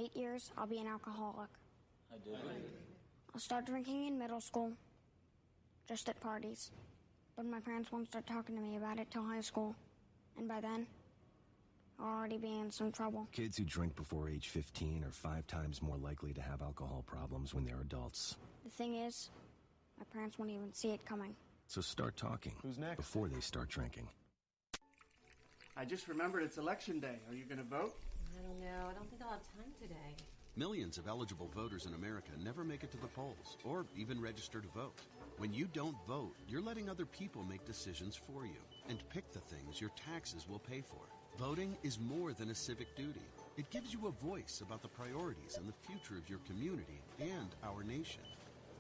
8 years, I'll be an alcoholic. I did. I'll start drinking in middle school, just at parties. But my parents won't start talking to me about it till high school. And by then, I'll already be in some trouble. Kids who drink before age 15 are 5 times more likely to have alcohol problems when they're adults. The thing is, my parents won't even see it coming. So start talking. Who's next? Before they start drinking. I just remembered it's election day. Are you going to vote? I don't know. I don't think I'll have time today. Millions of eligible voters in America never make it to the polls or even register to vote. When you don't vote, you're letting other people make decisions for you and pick the things your taxes will pay for. Voting is more than a civic duty. It gives you a voice about the priorities and the future of your community and our nation.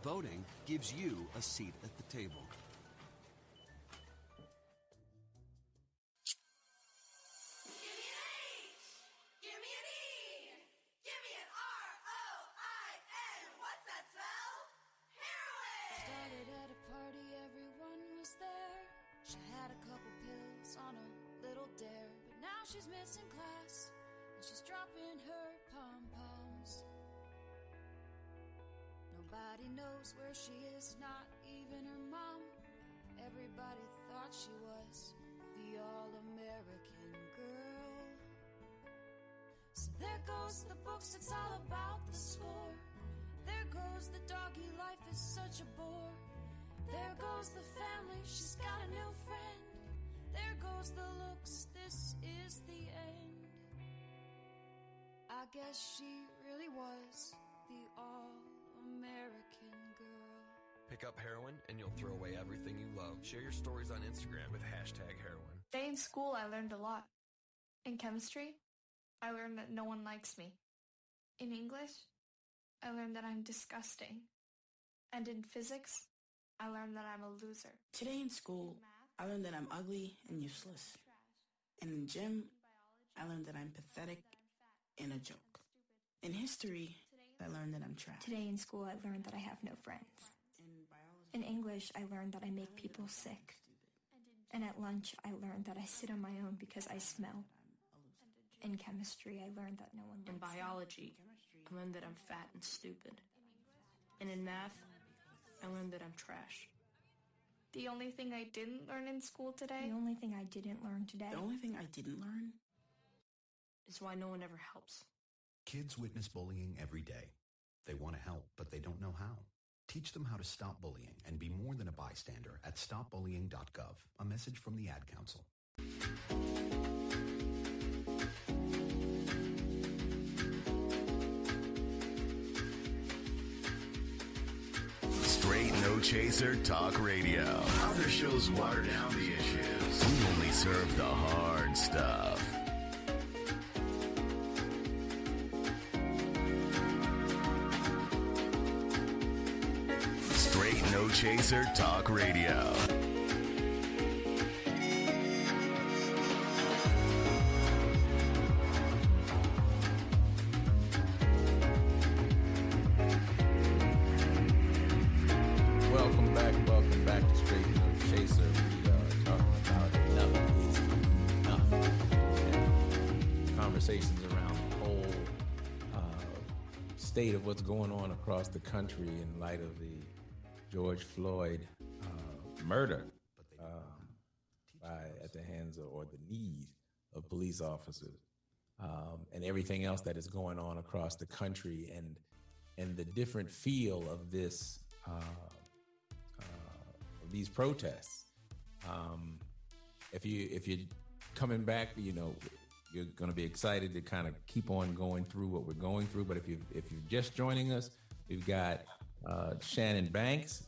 Voting gives you a seat at the table. Started at a party, everyone was there. She had a couple pills on a little dare, but now she's missing class and she's dropping her pom-poms. Nobody knows where she is, not even her mom. Everybody thought she was the all-American girl. So there goes the books, it's all about the score. There goes the doggy, life is such a bore. There goes the family, she's got a new friend. There goes the looks, this is the end. I guess she really was the all-American girl. Pick up heroin and you'll throw away everything you love. Share your stories on Instagram with #heroin. Today in school, I learned a lot. In chemistry, I learned that no one likes me. In English, I learned that I'm disgusting. And in physics, I learned that I'm a loser. Today in school, I learned that I'm ugly and useless. And in gym, I learned that I'm pathetic and a joke. In history, I learned that I'm trash. Today in school, I learned that I have no friends. In English, I learned that I make people sick. And at lunch, I learned that I sit on my own because I smell. In chemistry, I learned that no one likes me. In biology, I learned that I'm fat and stupid. And in math, I learned that I'm trash. The only thing I didn't learn in school today? The only thing I didn't learn today? The only thing I didn't learn is why no one ever helps. Kids witness bullying every day. They want to help, but they don't know how. Teach them how to stop bullying and be more than a bystander at stopbullying.gov. A message from the Ad Council. Straight No Chaser Talk Radio. Other shows water down the issues. We only serve the hard stuff. Straight No Chaser Talk Radio. Welcome back to Straight No Chaser. We are talking about enough is enough. And conversations around the whole state of what's going on across the country in light of the George Floyd murder at the hands of, or the need of police officers, and everything else that is going on across the country, and the different feel of this. These protests. If you're coming back, you know, you're going to be excited to kind of keep on going through what we're going through. But if you're just joining us, we've got Shannon Banks,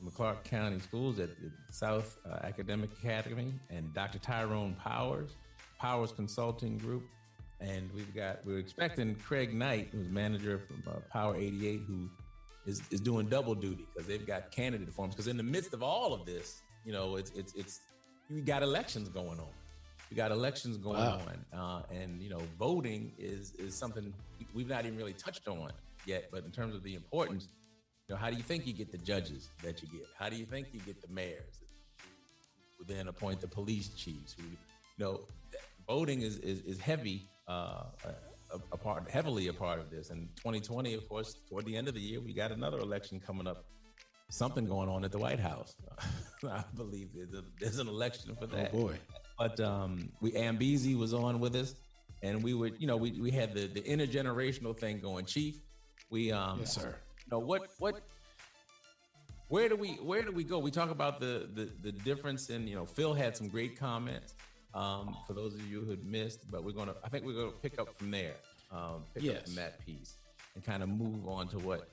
McClark County Schools at the South Academic Academy, and Dr. Tyrone Powers Consulting Group, and we're expecting Craig Knight, who's manager from Power 88, who is doing double duty because they've got candidate forms. Because in the midst of all of this, you know, it's we got elections going on. We got elections going on, and you know, voting is something we've not even really touched on yet. But in terms of the importance, you know, how do you think you get the judges that you get? How do you think you get the mayors? Who then appoint the police chiefs? Who, you know, voting is heavy heavily a part of this. And 2020, of course, toward the end of the year, we got another election coming up. Something going on at the White House. I believe there's an election for that. Oh boy! But Ambezi was on with us, and we would, we had the intergenerational thing going. Chief, yes, sir. Where do we go? We talk about the difference in, Phil had some great comments. For those of you who had missed, but I think we're gonna pick up from there. Pick up from that piece and kind of move on to what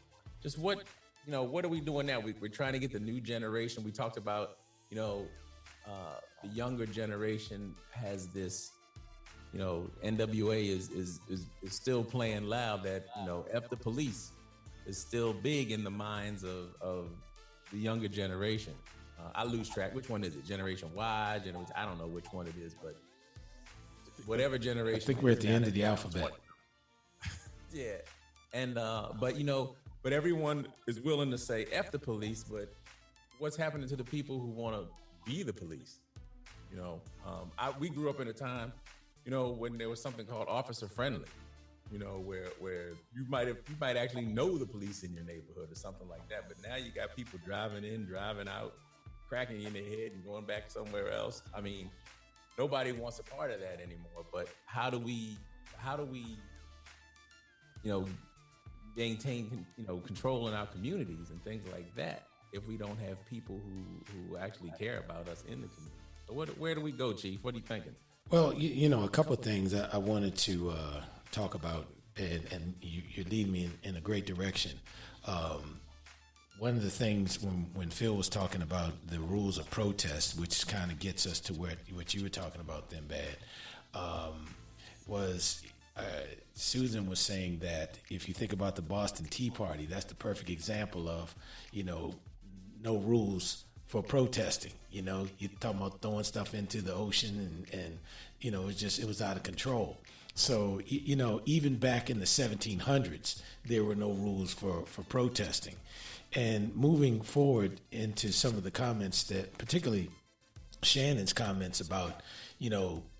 are we doing now? We're trying to get the new generation. We talked about, the younger generation has this, NWA is still playing loud that, F the police is still big in the minds of the younger generation. I lose track. Which one is it? Generation Y, I don't know which one it is, but whatever generation. I think we're at the end of the alphabet. Yeah. And, but everyone is willing to say F the police, but what's happening to the people who want to be the police? We grew up in a time, when there was something called officer friendly, where you might actually know the police in your neighborhood or something like that. But now you got people driving in, driving out, cracking you in the head and going back somewhere else. I mean, nobody wants a part of that anymore. But how do we maintain, control in our communities and things like that if we don't have people who actually care about us in the community? So where do we go, Chief? What are you thinking? Well, a couple of things I wanted to talk about, and you lead me in a great direction. One of the things when Phil was talking about the rules of protest, which kind of gets us to what you were talking about then, Bad, was Susan was saying that if you think about the Boston Tea Party, that's the perfect example of, no rules for protesting. You're talking about throwing stuff into the ocean and it was out of control. So, even back in the 1700s, there were no rules for protesting. And moving forward into some of the comments that, particularly Shannon's comments about,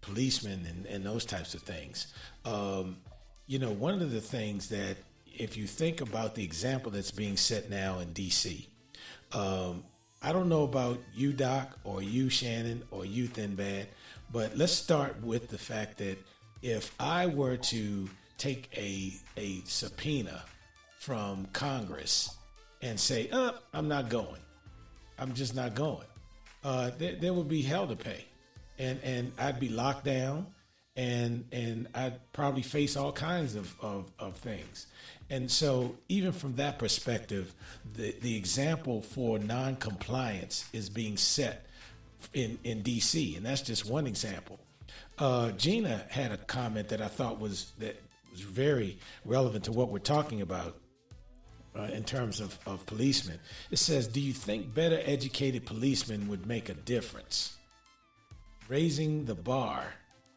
policemen and those types of things. One of the things that, if you think about the example that's being set now in D.C., I don't know about you, Doc, or you, Shannon, or you, Thin Bad, but let's start with the fact that if I were to take a subpoena from Congress and say, I'm not going, I'm just not going, there would be hell to pay. And I'd be locked down, and I'd probably face all kinds of things. And so even from that perspective, the example for non-compliance is being set in D.C., and that's just one example. Gina had a comment that I thought was very relevant to what we're talking about in terms of policemen. It says, do you think better educated policemen would make a difference? Raising the bar,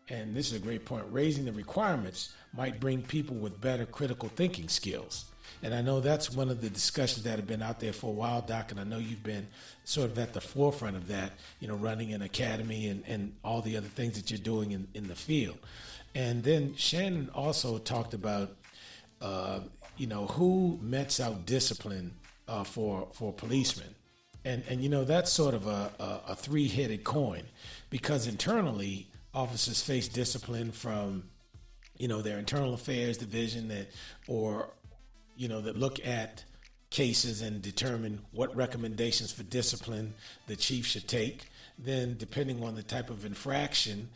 and this is a great point, raising the requirements might bring people with better critical thinking skills. And I know that's one of the discussions that have been out there for a while, Doc, and I know you've been sort of at the forefront of that, running an academy and all the other things that you're doing in the field. And then Shannon also talked about, who metes out discipline for policemen. And that's sort of a three-headed coin, because internally, officers face discipline from, their internal affairs division that look at cases and determine what recommendations for discipline the chief should take. Then, depending on the type of infraction,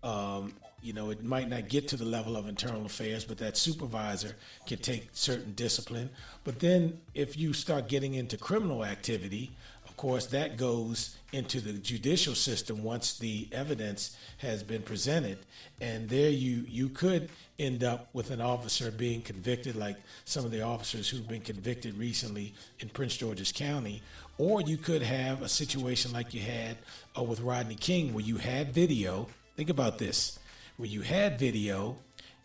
it might not get to the level of internal affairs, but that supervisor can take certain discipline. But then if you start getting into criminal activity, of course, that goes into the judicial system once the evidence has been presented. And there you could end up with an officer being convicted, like some of the officers who've been convicted recently in Prince George's County. Or you could have a situation like you had with Rodney King, where you had video. Think about this, where you had video,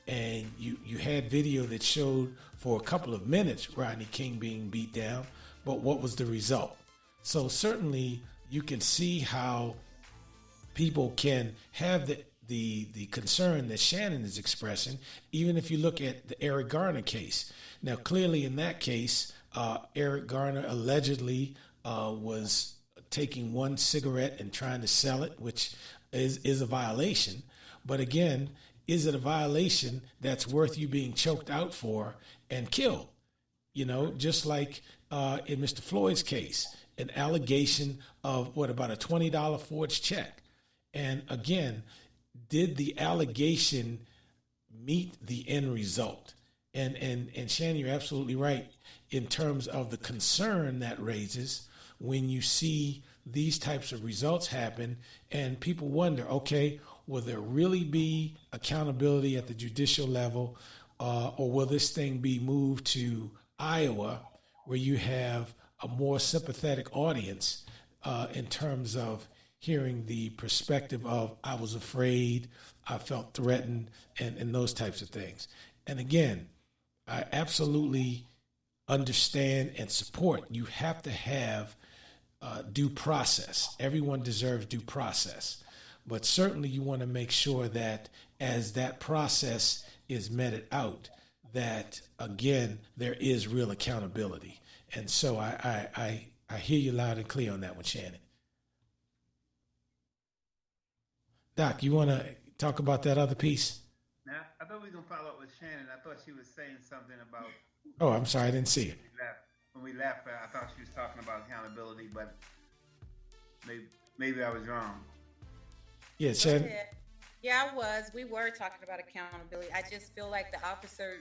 and you had video that showed for a couple of minutes Rodney King being beat down, but what was the result? So certainly you can see how people can have the concern that Shannon is expressing, even if you look at the Eric Garner case. Now, clearly in that case, Eric Garner allegedly was taking one cigarette and trying to sell it, which is a violation. But again, is it a violation that's worth you being choked out for and killed? You know, just like in Mr. Floyd's case, an allegation of about a $20 forged check. And again, did the allegation meet the end result? And Shannon, you're absolutely right in terms of the concern that raises when you see these types of results happen and people wonder, okay, will there really be accountability at the judicial level, or will this thing be moved to Iowa where you have a more sympathetic audience in terms of hearing the perspective of I was afraid, I felt threatened, and those types of things. And again, I absolutely understand and support. You have to have due process. Everyone deserves due process. But certainly you want to make sure that as that process is meted out, that, again, there is real accountability. And so I hear you loud and clear on that one, Shannon. Doc, you want to talk about that other piece? Now, I thought we were going to follow up with Shannon. I thought she was saying something about... Oh, I'm sorry. I didn't see it. When we left, I thought she was talking about accountability, but maybe I was wrong. Yeah, Shannon. Yeah, I was. We were talking about accountability. I just feel like the officer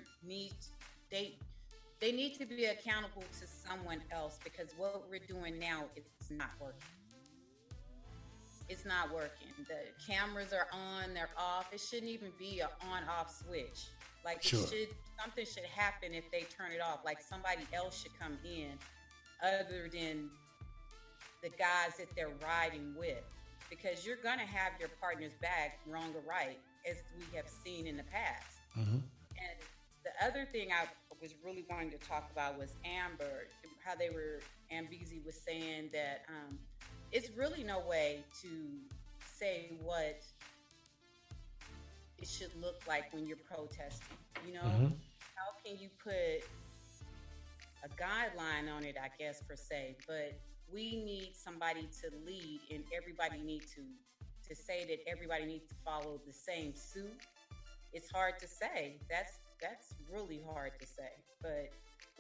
they need to be accountable to someone else, because what we're doing now is not working. It's not working. The cameras are on, they're off. It shouldn't even be an on-off switch. Like, sure. Something should happen if they turn it off. Like, somebody else should come in other than the guys that they're riding with, because you're going to have your partner's back, wrong or right, as we have seen in the past. Mm-hmm. And the other thing I was really wanting to talk about was Amber, how Ambezi was saying that it's really no way to say what it should look like when you're protesting. You know, mm-hmm. How can you put a guideline on it, I guess, per se, but we need somebody to lead, and everybody needs to say that everybody needs to follow the same suit. It's hard to say. That's really hard to say. But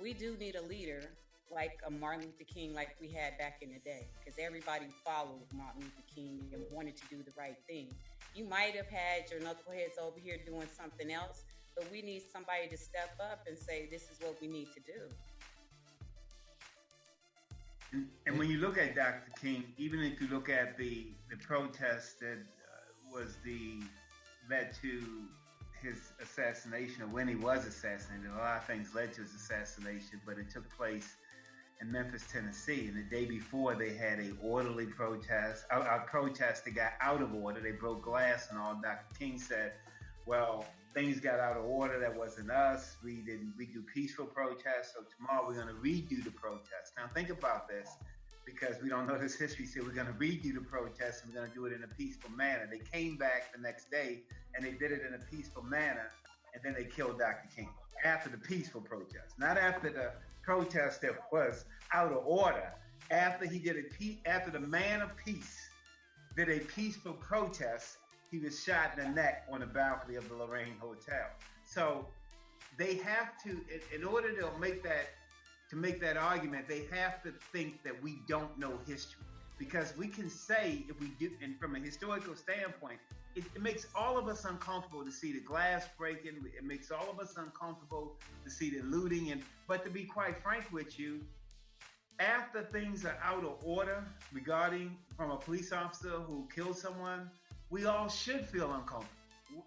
we do need a leader like a Martin Luther King, like we had back in the day, because everybody followed Martin Luther King and wanted to do the right thing. You might have had your knuckleheads over here doing something else, but we need somebody to step up and say, this is what we need to do. And when you look at Dr. King, even if you look at the protest that led to his assassination, or when he was assassinated, a lot of things led to his assassination, but it took place in Memphis, Tennessee. And the day before, they had a orderly protest, a protest that got out of order. They broke glass and all. Dr. King said, well, things got out of order. That wasn't us. We do peaceful protests. So tomorrow we're going to redo the protest. Now think about this, because we don't know this history. So we're going to redo the protest, and we're going to do it in a peaceful manner. They came back the next day and they did it in a peaceful manner. And then they killed Dr. King after the peaceful protest, not after the protest that was out of order. After after the man of peace did a peaceful protest, he was shot in the neck on the balcony of the Lorraine Hotel. So they have to, in order to make that argument, they have to think that we don't know history. Because we can say, if we do, and from a historical standpoint, it makes all of us uncomfortable to see the glass breaking. It makes all of us uncomfortable to see the looting. But to be quite frank with you, after things are out of order regarding from a police officer who killed someone, we all should feel uncomfortable.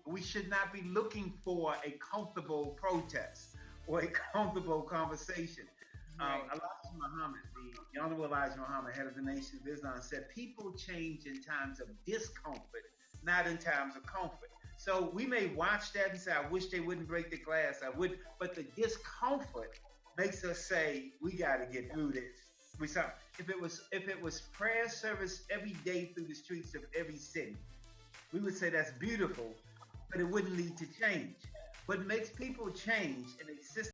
We should not be looking for a comfortable protest or a comfortable conversation. Right. Elijah Muhammad, the Honorable Elijah Muhammad, head of the Nation of Islam, said people change in times of discomfort, not in times of comfort. So we may watch that and say, I wish they wouldn't break the glass. But the discomfort makes us say, we got to get through this. If it was prayer service every day through the streets of every city, we would say that's beautiful, but it wouldn't lead to change. What makes people change in a system